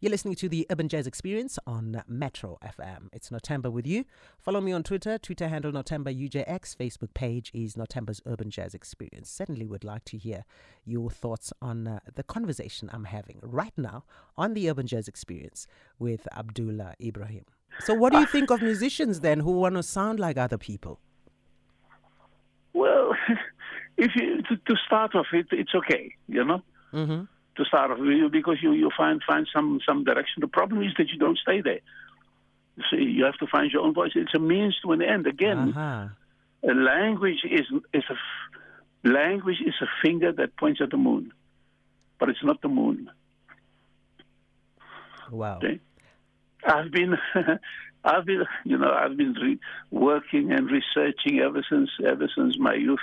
You're listening to the Urban Jazz Experience on MetroFM. It's Nothemba with you. Follow me on Twitter handle Nothemba UJX. Facebook page is Nothemba's Urban Jazz Experience. Certainly would like to hear your thoughts on the conversation I'm having right now on the Urban Jazz Experience with Abdullah Ibrahim. So what do you think of musicians then who want to sound like other people? Well, if you to start off, it's okay, you know. Mm-hmm. To start off, because you find some direction. The problem is that you don't stay there. You see, you have to find your own voice. It's a means to an end. Again, a language is a finger that points at the moon, but it's not the moon. Wow. Okay? I've been working and researching ever since my youth,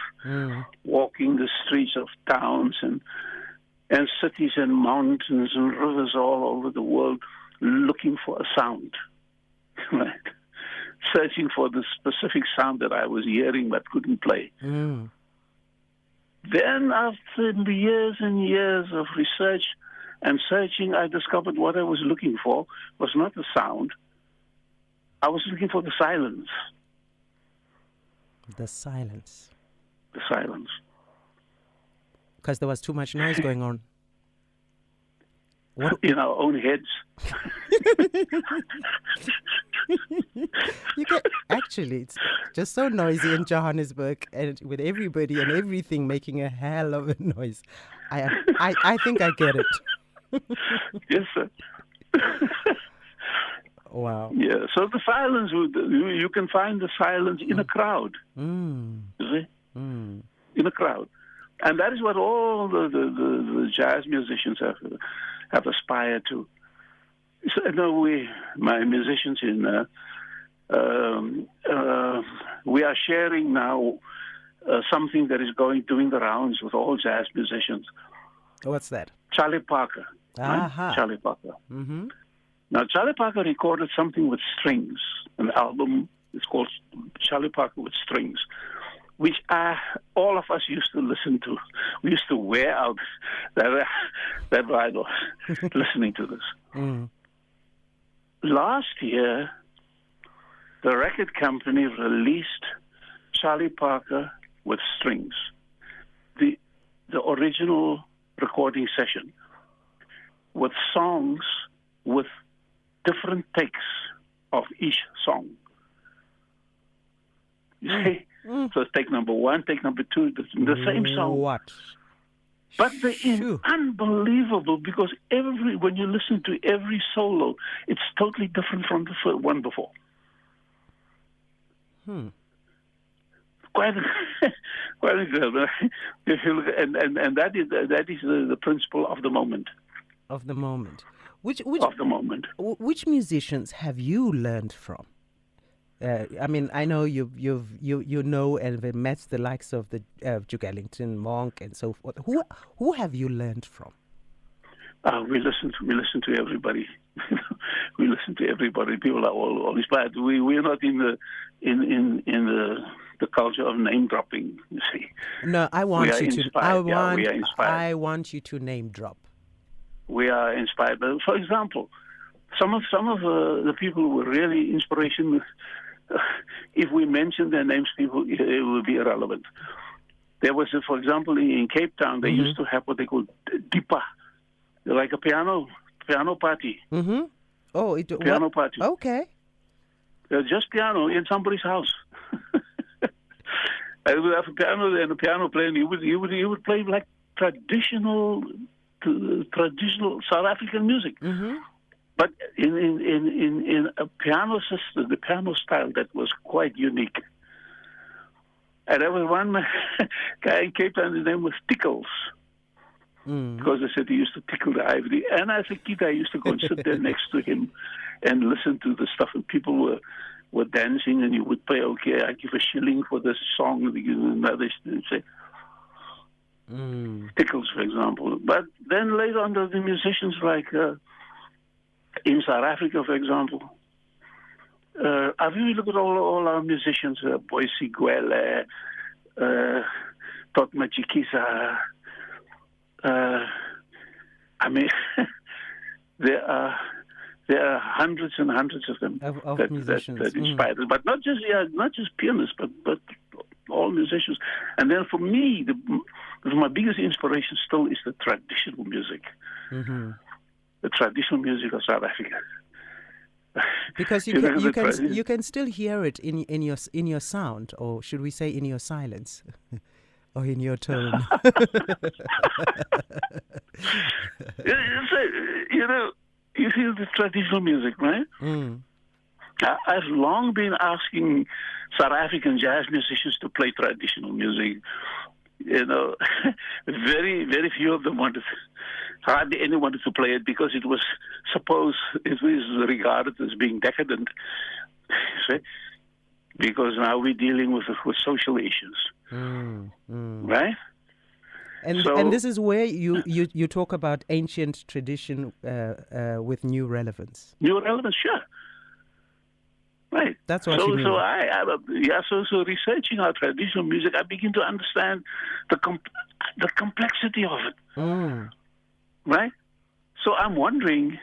walking the streets of towns and cities and mountains and rivers all over the world, looking for a sound, right? Searching for the specific sound that I was hearing but couldn't play. Then, after years and years of research and searching, I discovered what I was looking for was not the sound. I was looking for the silence. The silence. The silence. Because there was too much noise going on. What? In our own heads. Actually, it's just so noisy in Johannesburg, and with everybody and everything making a hell of a noise. I think I get it. Yes, sir. Wow. Yeah. So the silence, you can find the silence in a crowd. You see? In a crowd. And that is what all the jazz musicians have aspired to. So, my musicians we are sharing now something that is doing the rounds with all jazz musicians. What's that? Charlie Parker. Right? Charlie Parker. Mm-hmm. Now, Charlie Parker recorded something with strings. An album is called Charlie Parker with Strings, which all of us used to listen to. We used to wear out that ride off listening to this. Last year, the record company released Charlie Parker with Strings, the original recording session, with songs with different takes of each song. You see? So it's take number one, take number two, the same song. What? But it's unbelievable because when you listen to every solo, it's totally different from the one before. Quite incredible. And that is the principle of the moment. Of the moment. Which of the moment. Which musicians have you learned from? I mean, I know you know and have met the likes of the Duke Ellington, Monk, and so forth. Who have you learned from? We listen to everybody. We listen to everybody. People are all inspired. We're not in the culture of name dropping. You see. No, I want you to. We are inspired. I want you to name drop. We are inspired. For example, some of the people who were really inspiration. If we mention their names, it will be irrelevant. There was, for example, in Cape Town, they used to have what they call dipa, like a piano party. Mm-hmm. Oh, piano party. Okay. Just piano in somebody's house. And we have a piano and a piano player. And he would play like traditional South African music. Mm-hmm. But in a piano system, the piano style that was quite unique. And there was one guy in Cape Town, his name was Tickles. Because they said he used to tickle the ivory. And as a kid, I used to go and sit there next to him and listen to the stuff. And people were dancing, and you would pay, okay, I give a shilling for this song. And they say, Tickles, for example. But then later on, the musicians like... in South Africa, for example, I really look at all our musicians, Boyce Gwele, Tot Machikisa. I mean, there are hundreds and hundreds of them of musicians that inspired us. But not just pianists, but all musicians. And then for me, my biggest inspiration still is the traditional music, the traditional music of South Africa. Because you can still hear it in your sound, or should we say in your silence, or in your tone. You hear the traditional music, right? I've long been asking South African jazz musicians to play traditional music. Very, very few of them wanted. Hardly anyone wanted to play it because it was regarded as being decadent. Because now we're dealing with social issues, right? And this is where you talk about ancient tradition with new relevance. New relevance, sure. Right. That's what you mean. So researching our traditional music, I begin to understand the complexity of it. Right? So I'm wondering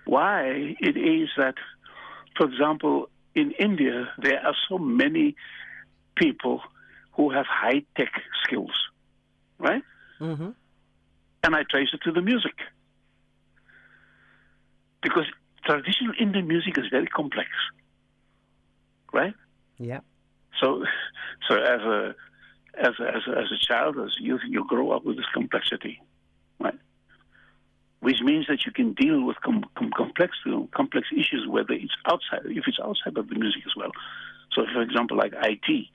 why it is that, for example, in India, there are so many people who have high-tech skills, right? And I trace it to the music. Because traditional Indian music is very complex, right? Yeah. So as a child, as youth, you grow up with this complexity, right? Which means that you can deal with complex issues, whether it's if it's outside of the music as well. So, for example, like IT,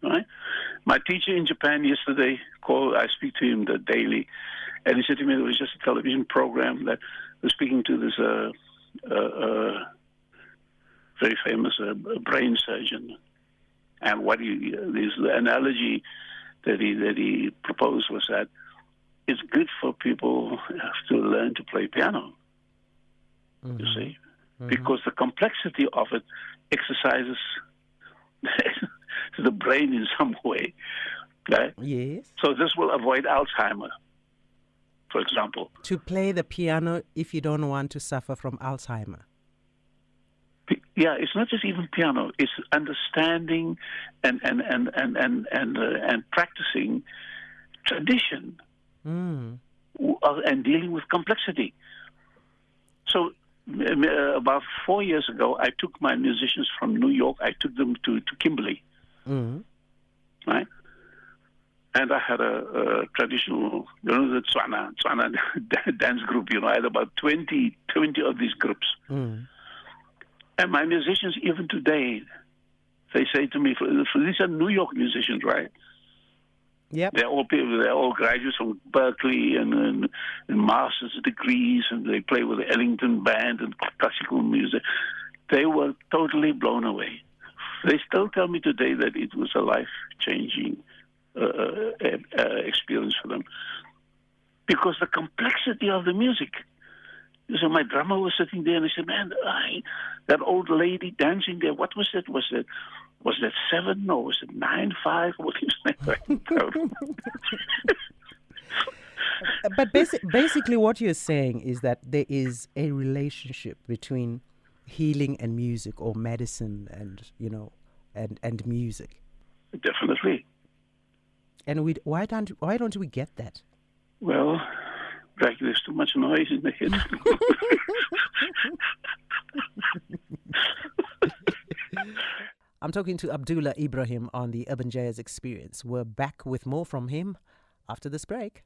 right? My teacher in Japan yesterday called. I speak to him daily, and he said to me there was just a television program that was speaking to this very famous brain surgeon, and the analogy that he proposed was that it's good for people to learn to play piano. You see, because the complexity of it exercises the brain in some way. Right? Yes. So this will avoid Alzheimer, for example. To play the piano if you don't want to suffer from Alzheimer. Yeah, it's not just even piano. It's understanding and practicing tradition and dealing with complexity. So about 4 years ago, I took my musicians from New York. I took them to Kimberley, right? And I had a traditional, the Tswana dance group. I had about 20 of these groups. And my musicians, even today, they say to me, these are New York musicians, right? Yep. They're all graduates from Berkeley and master's degrees, and they play with the Ellington Band and classical music. They were totally blown away. They still tell me today that it was a life-changing experience for them. Because the complexity of the music. So my drummer was sitting there and he said, man, that old lady dancing there, what was that? Was that 7 or was it 9/5? What is that? But basically what you're saying is that there is a relationship between healing and music, or medicine and music. Definitely. And why don't we get that? Well, there's too much noise in the head. I'm talking to Abdullah Ibrahim on the Urban Jazz Experience. We're back with more from him after this break.